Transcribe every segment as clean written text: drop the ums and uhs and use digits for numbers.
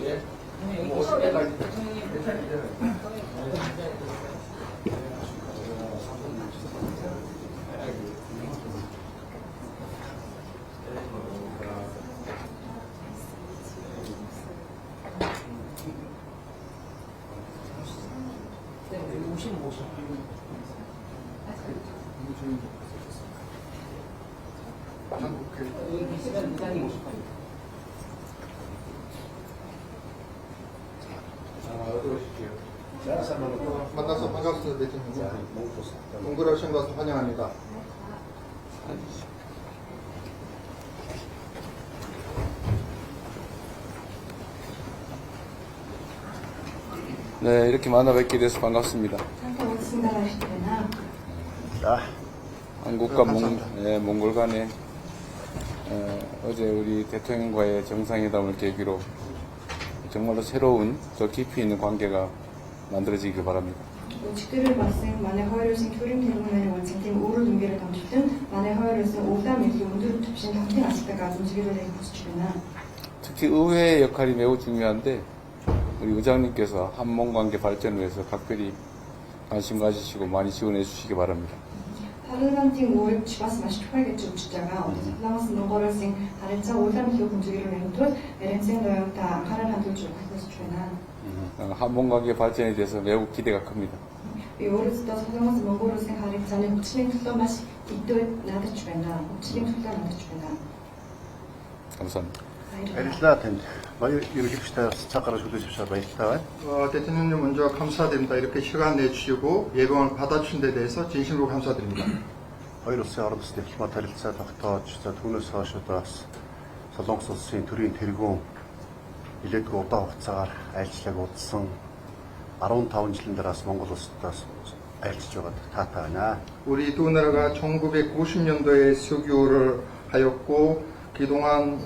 예. 뭐 어떤 데까지 괜찮아요. 네, 50. 여기 계시면 이장님 오실 겁니다. 어디 오십시오. 만나서 반갑습니다, 대통령님. 공부를 하신 것을 환영합니다. 네, 이렇게 만나 뵙게 돼서 반갑습니다. 한국과 몽골 간에 어제 우리 대통령과의 정상회담을 계기로 정말로 새로운 더 깊이 있는 관계가 만들어지길 바랍니다. Өчигдөр болсон манай хоёр улсын төрийн тэргүүнээр уулзсан тийм өөрөөр дүнгээр дамжуулан манай хоёр улсын улаан мэдлэг өндөр түвшин хамтын ашигтайгаа 움직이려고 хүсэж байна. 특히 의회의 역할이 매우 중요한데 우리 의장님께서 한몽 관계 발전을 위해서 각별히 관심 가지시고 많이 지원해 주시기 바랍니다. парламентийн үүрэгч бас маш чухал гэж үзэж байгаа. Улаанаас Монгол улсын харилцаа улаан мэдлэг хөгжүүлэх тул баримтын доёмтой анхаарал хандуулж өгөх хүсэж байна. 한몽 관계 발전에 대해서 매우 기대가 큽니다. Би өөрөөсөө Солонгос Монгол улсын харилцааны хүчний төлөө маш идэвхтэй надад байна. Хүчний төлөө надад байна. 감사합니다. баярлалаа танд. баяр ерөнхийлөгчтэй цаг гаргаж хүлээ주셔서 баярлалаа байна. 대통령님 먼저 감사드립니다. 이렇게 시간 내주시고 예방을 받아주신 데 대해서 진심으로 감사드립니다. Хоёр улсын орнос дипломат харилцаа тогтоож, за түүнээс хойш бас Солонгос улсын төрийн тэргүүн нэлээдгүй удаан хугацаагаар айлчлаг удсан 15 жилийн дараас Монгол улсаас айлчж байгаад таатай байна. 우리 두 나라가 1990년도에 수교를 하였고 그동안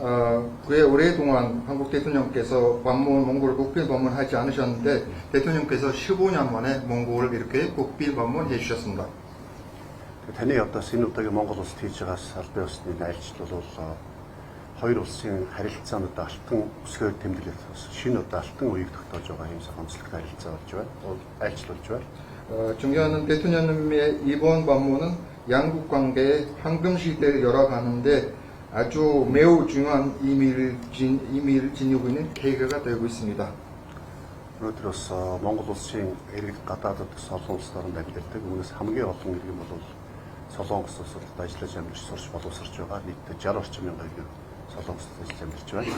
꽤 오랫동안 한국 대통령께서 몽골 국빈 방문하지 않으셨는데 대통령께서 15년 만에 몽골을 이렇게 국빈 방문해 주셨습니다. Таны явдаас энэ удаагийн Монгол улсад хийж байгаа албан ёсны айлчлал бол хоёр улсын харилцаанууд алтан өсгөөд тэмдэглэх шинэ удаа алтан үеийг тогтоож байгаа юм онцлог харилцаа болж байна. айлчлал болж байна. 존경하는 대통령님의 이번 방문은 양국 관계의 황금 시대를 열어가는데 아주 매우 중요한 의미를 지니고 있는 계기가 되고 있습니다. Өнөөдрөөс Монгол улсын иргэд гадаадд олон улс орнд амьдардаг. Үүнээс хамгийн олон иргэн бол Солонгос улсад ажиллаж амьдарч сурч боловсрч байгаа. нийтдээ 60 орчим мянган иргэн Солонгосд ажиллаж амьдарч байна.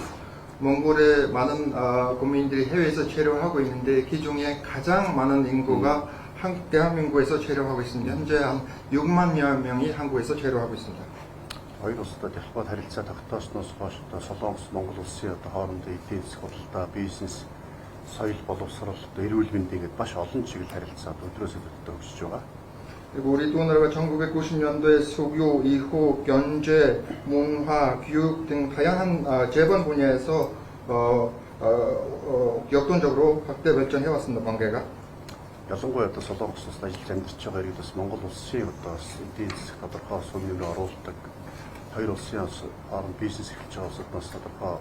몽골의 많은 국민들이 해외에서 체류하고 있는데 그 중에 가장 많은 인구가 대한민국에서 체류하고 있습니다. 현재 한 6만 명이 한국에서 체류하고 있습니다. Хоёр улстай дипломат харилцаа тогтоосноос хойш Солонгос Монгол улсын хоорондын эдийн засаг худалдаа, бизнес, соёл боловсрол, эрүүл мэндийн гээд маш олон чиглэл харилцаанд өдрөөс өдөртөө хөгжиж байгаа. 그리고 우리 두 나라가 1990년도에 수교 이후 경제, 문화, 교육 등 다양한 재반 분야에서 역동적으로 확대 발전해 왔습니다. 관계가. ялангуяа одоо Солонгос улсад ажиллаж амьдарч байгаа иргэд бас Монгол улсын одоо эдийн засаг тодорхой сүмээр оруулдаг хоёр улсын хооронд бизнес эхэлж байгаа улсад бас тодорхой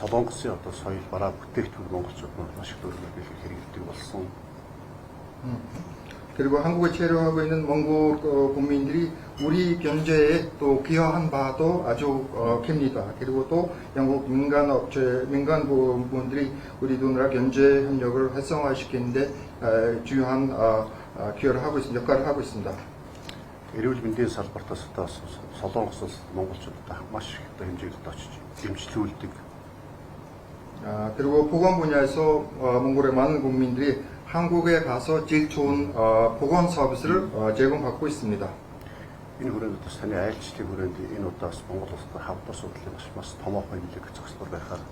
Солонгосын одоо соёл бараа бүтээгдэхүүн монголчууд маш их өөрөөр хэрэглэдэг болсон. 그리고 한국에 체류하고 있는 몽골 국민들이 우리 경제에 또 기여한 바도 아주 깁니다. 그리고 또 영국 민간 부분들이 우리 두 나라 경제 협력을 활성화시키는데 중요한 기여를 하고 있습니다. 역할을 하고 있습니다. эрүүл мэндийн салбартаас одоо Солонгос улс монголчуудад маш их одоо хэмжээнд очиж эмчилүүлдэг. 그리고 보건 분야에서 몽골의 많은 국민들이 한국에 가서 제일 좋은 보건 서비스를 제공받고 있습니다. Энэ хүрээнд бас таны айлчлалын хүрээнд энэ удаас Монгол улсад хавдар судлалын маш томоохон хэмжээг зохицлоор байхаар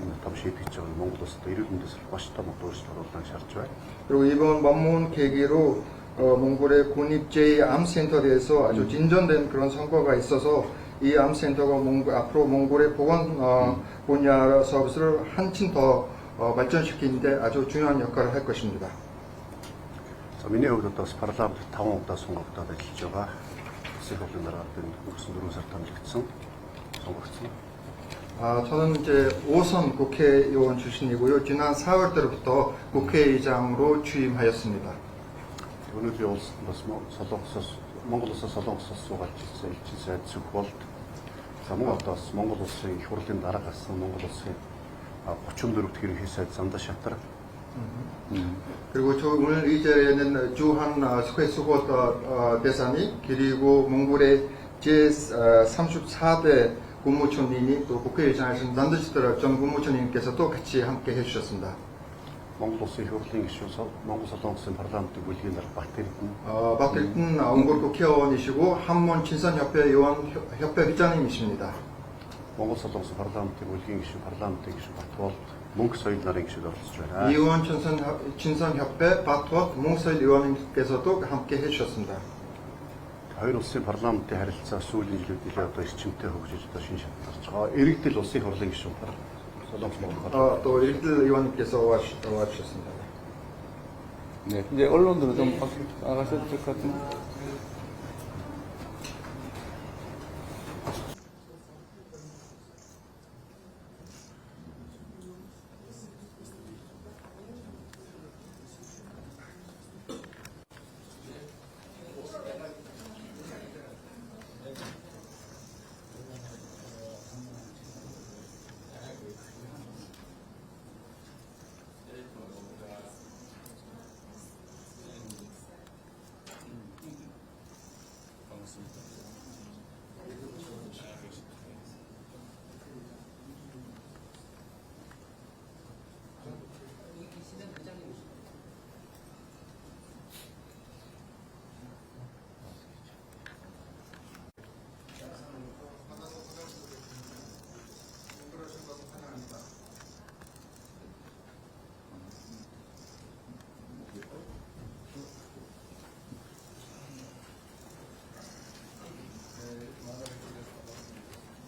энэ том шийдэж байгаа Монгол улсад эрүүл мэндээс маш том өөрчлөлт оруулах шаардж байна. 그리고 이번 방문 계기로 몽골의 국립 제2암센터에서 아주 진전된 그런 성과가 있어서 이 암센터가 앞으로 몽골의 보건 분야 서비스를 한층 더 발전시키는데 아주 중요한 역할을 할 것입니다. миний хувьд бас парламент 5 удаа сонгогдоод ажиллаж байгаа. Улсын хурлын дараагийн өнгөрсөн 4 сард томилогдсон. сонгогдсон. 저는 이제 5선 국회의원 출신이고요. 지난 4월 때부터 국회의장으로 취임하였습니다. Өнөөдрийн улс бас Монгол улсаас солонгосоос суугаад ирсэн элчин сайд Сүхболд мөн одоо бас Монгол улсын их хурлын дараа гарсан Монгол улсын 34-р ерөнхий сайд Замдаа Шатар. 그리고 오늘 이 자리에는 주한 스퀘스곳 대사님 그리고 몽골의 제34대 국무총리님 또 국회의장이신 난드시더라 전 국무총리님께서도 같이 함께 해주셨습니다. Монгол улсын их хурлын гишүүн Монгол солонгосын парламентын бүлгийн дарга Бат Эрдэнэ. 박필든 옹골 국회의원이시고 한문 친선협회 의원협회 회장님이십니다. Монгол солонгосын парламентын бүлгийн гишүүн парламентын гишүүн Батболд мөнх соёл нарын гишүүд оролцож байна. 이원 친선협회 바투엇 몽서일 의원님께서도 함께 해주셨습니다. Хоёр улсын парламентын харилцаа сүүлийн жилүүдэд одоо эрчимтэй хөгжиж одоо шинэ шатнд орж байгаа. Иргэдэл улсын их хурлын гишүүн солонгос Монгол 또 일들 의원님께서 와주셨습니다. 네, 이제 언론들은 좀 나가셔도 될 것 같은데.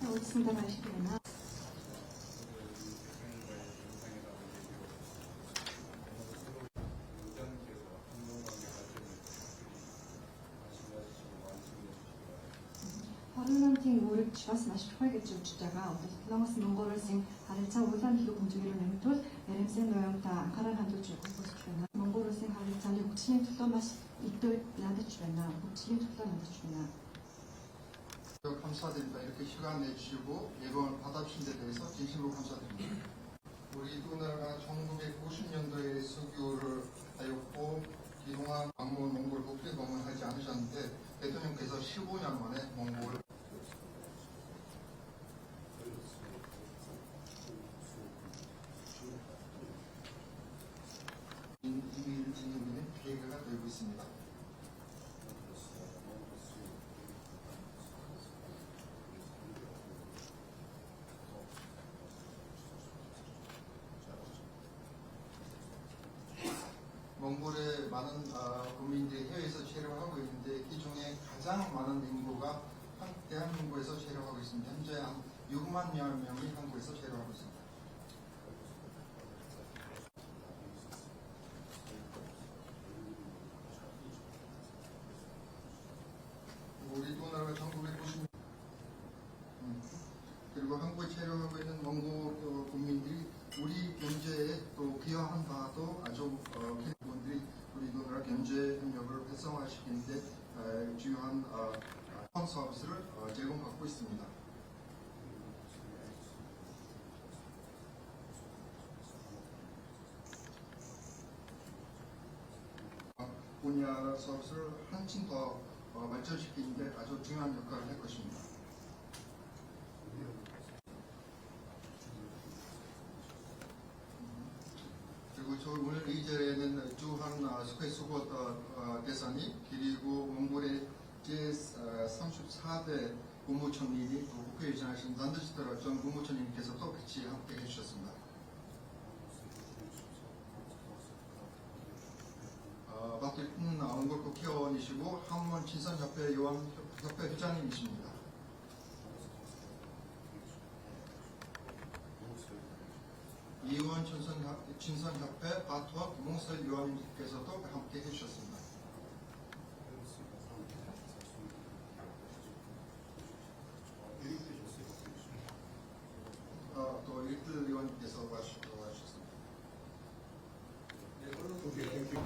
오겠습니다. 마시기나. Парламентийн үүрэг бас маш чухал гэж үзэж байгаа. Солонгос Монгол улсын харилцаа улаан хилүү хэмжээгээр нэмэгдүүл Эренцэн ноёмтой анхаарал хандуулж өгөх хүсэж байна. Монгол улсын харилцааны хүчний төлөө маш идэв надад байна. хүчний төлөө надад байна. 감사드립니다. 이렇게 시간 내주시고 예번 받아주신 데 대해서 진심으로 감사드립니다. 우리 우리나라가 1990년도에 수교를 하였고 그동안 방문 몽골 국회 방문하지 않으셨는데 대통령께서 15년 만에 몽골을 이메일 진행에는 피해가 되고 있습니다. 몽골의 많은 국민들이 해외에서 체류를 하고 있는데 이 중에 가장 많은 인구가 대한민국에서 체류하고 있습니다. 현재 한 6만 명이 한국에서 체류하고 있습니다. 우리 나라가 1990년 그리고 한국에 체류하고 있는 몽골 국민들이 우리 경제에 또 기여한 바도 아주 큰 분들이 우리 나라 경제 협력을 활성화시키는데 중요한 서비스를 제공받고 있습니다. 분야 서비스를 한층 더 발전시키는데 아주 중요한 역할을 할 것입니다. 그리고 오늘 이 자리에는 주한 스퀘스곳 대사님 그리고 몽골의 제34대 국무총리님 또 국회의장이신 난드시더라 전 국무총리님께서도 같이 함께 해주셨습니다. 박필든 몽골 국회의원이시고 한문 친선협회 의원협회 회장님이십니다. 이원 친선협회 바투엇 몽서일 의원님께서도 함께 해주셨습니다. 윌트 의원께서 와주셨습니다. 오케이, 땡큐.